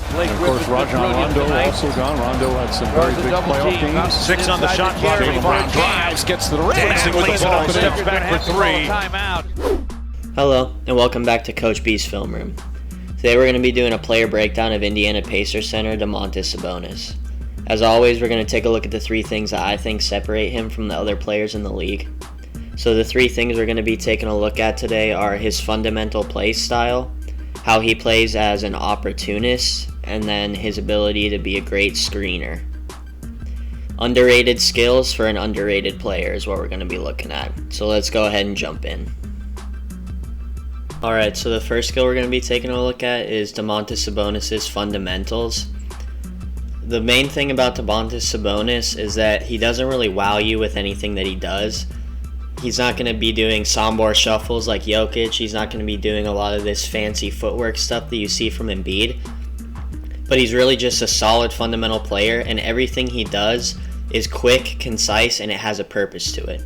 And of course, Rajon Rondo also gone. Rondo had some very big playoff games. 6 on the shot clock. Brown drives, gets to the rim, Dancing with the ball, steps back for 3. Hello, and welcome back to Coach B's Film Room. Today we're going to be doing a player breakdown of Indiana Pacers center Domantas Sabonis. As always, we're going to take a look at the 3 things that I think separate him from the other players in the league. So the 3 things we're going to be taking a look at today are his fundamental play style, how he plays as an opportunist, and then his ability to be a great screener. Underrated skills for an underrated player is what we're going to be looking at. So let's go ahead and jump in. Alright, so the first skill we're going to be taking a look at is Domantas Sabonis' fundamentals. The main thing about Domantas Sabonis is that he doesn't really wow you with anything that he does. He's not going to be doing Sombor shuffles like Jokic. He's not going to be doing a lot of this fancy footwork stuff that you see from Embiid. But he's really just a solid fundamental player, and everything he does is quick, concise, and it has a purpose to it.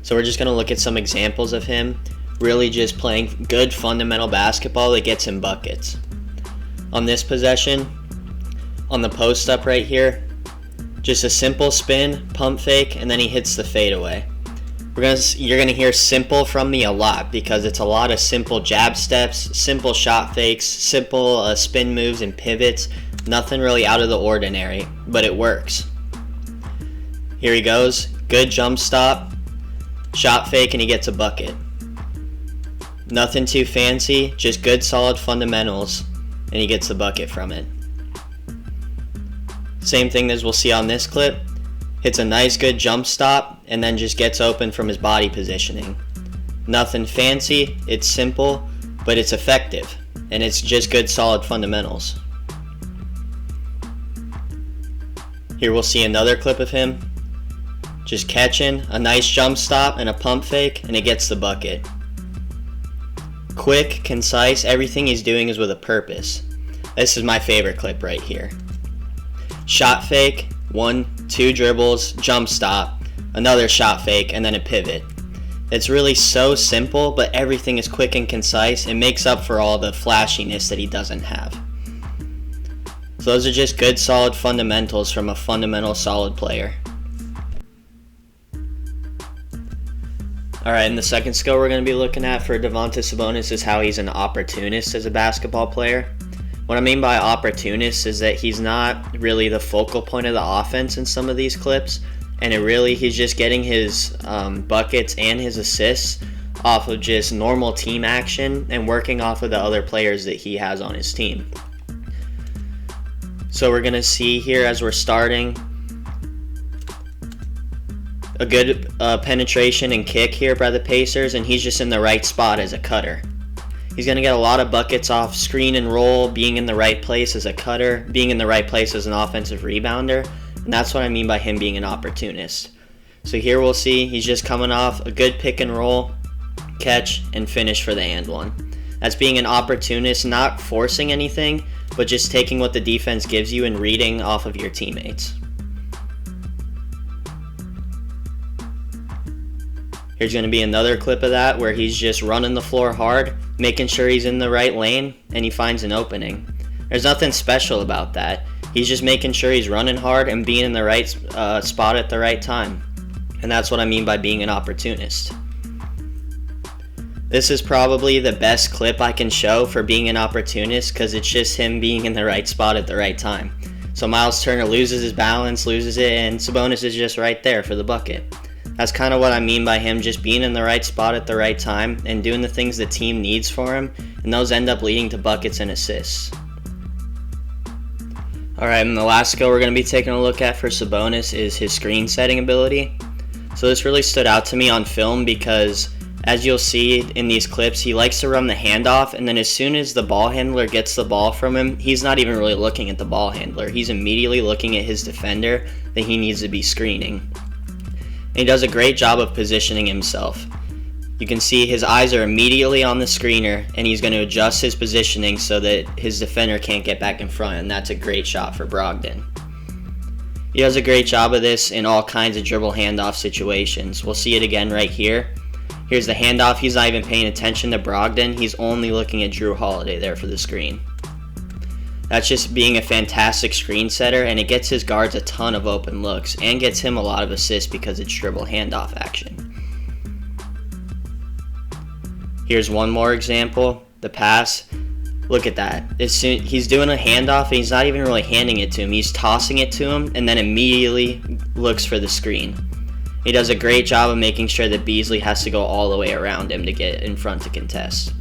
So we're just going to look at some examples of him really just playing good fundamental basketball that gets him buckets. On this possession, on the post up right here, just a simple spin, pump fake, and then he hits the fadeaway. You're gonna hear simple from me a lot because it's a lot of simple jab steps, simple shot fakes, simple spin moves and pivots. Nothing really out of the ordinary, but it works. Here he goes, good jump stop, shot fake, and he gets a bucket. Nothing too fancy, just good solid fundamentals, and he gets the bucket from it. Same thing as we'll see on this clip. Hits a nice good jump stop and then just gets open from his body positioning. Nothing fancy, it's simple, but it's effective, and it's just good solid fundamentals. Here we'll see another clip of him just catching a nice jump stop and a pump fake, and it gets the bucket. Quick, concise, everything he's doing is with a purpose. This is my favorite clip right here. Shot fake, 1, 2 dribbles, jump stop, another shot fake, and then a pivot. It's really so simple, but everything is quick and concise. It makes up for all the flashiness that he doesn't have. So those are just good solid fundamentals from a fundamental solid player. Alright, and the second skill we're going to be looking at for Domantas Sabonis is how he's an opportunist as a basketball player. What I mean by opportunist is that he's not really the focal point of the offense in some of these clips, and he's just getting his buckets and his assists off of just normal team action and working off of the other players that he has on his team. So we're going to see here as we're starting a good penetration and kick here by the Pacers, and he's just in the right spot as a cutter. He's going to get a lot of buckets off screen and roll, being in the right place as a cutter, being in the right place as an offensive rebounder, and that's what I mean by him being an opportunist. So here we'll see he's just coming off a good pick and roll, catch, and finish for the and one. That's being an opportunist, not forcing anything, but just taking what the defense gives you and reading off of your teammates. Here's going to be another clip of that where he's just running the floor hard, making sure he's in the right lane, and he finds an opening. There's nothing special about that. He's just making sure he's running hard and being in the right spot at the right time. And that's what I mean by being an opportunist. This is probably the best clip I can show for being an opportunist because it's just him being in the right spot at the right time. So Miles Turner loses his balance, loses it, and Sabonis is just right there for the bucket. That's kind of what I mean by him just being in the right spot at the right time and doing the things the team needs for him, and those end up leading to buckets and assists. Alright, and the last skill we're going to be taking a look at for Sabonis is his screen setting ability. So this really stood out to me on film because, as you'll see in these clips, he likes to run the handoff, and then as soon as the ball handler gets the ball from him, he's not even really looking at the ball handler. He's immediately looking at his defender that he needs to be screening. And he does a great job of positioning himself. You can see his eyes are immediately on the screener, and he's going to adjust his positioning so that his defender can't get back in front, and that's a great shot for Brogdon. He does a great job of this in all kinds of dribble handoff situations. We'll see it again right here. Here's the handoff. He's not even paying attention to Brogdon. He's only looking at Drew Holiday there for the screen. That's just being a fantastic screen setter, and it gets his guards a ton of open looks and gets him a lot of assists because it's dribble handoff action. Here's one more example. The pass. Look at that. He's doing a handoff and he's not even really handing it to him. He's tossing it to him and then immediately looks for the screen. He does a great job of making sure that Beasley has to go all the way around him to get in front to contest.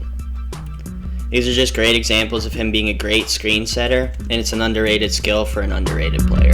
These are just great examples of him being a great screen setter, and it's an underrated skill for an underrated player.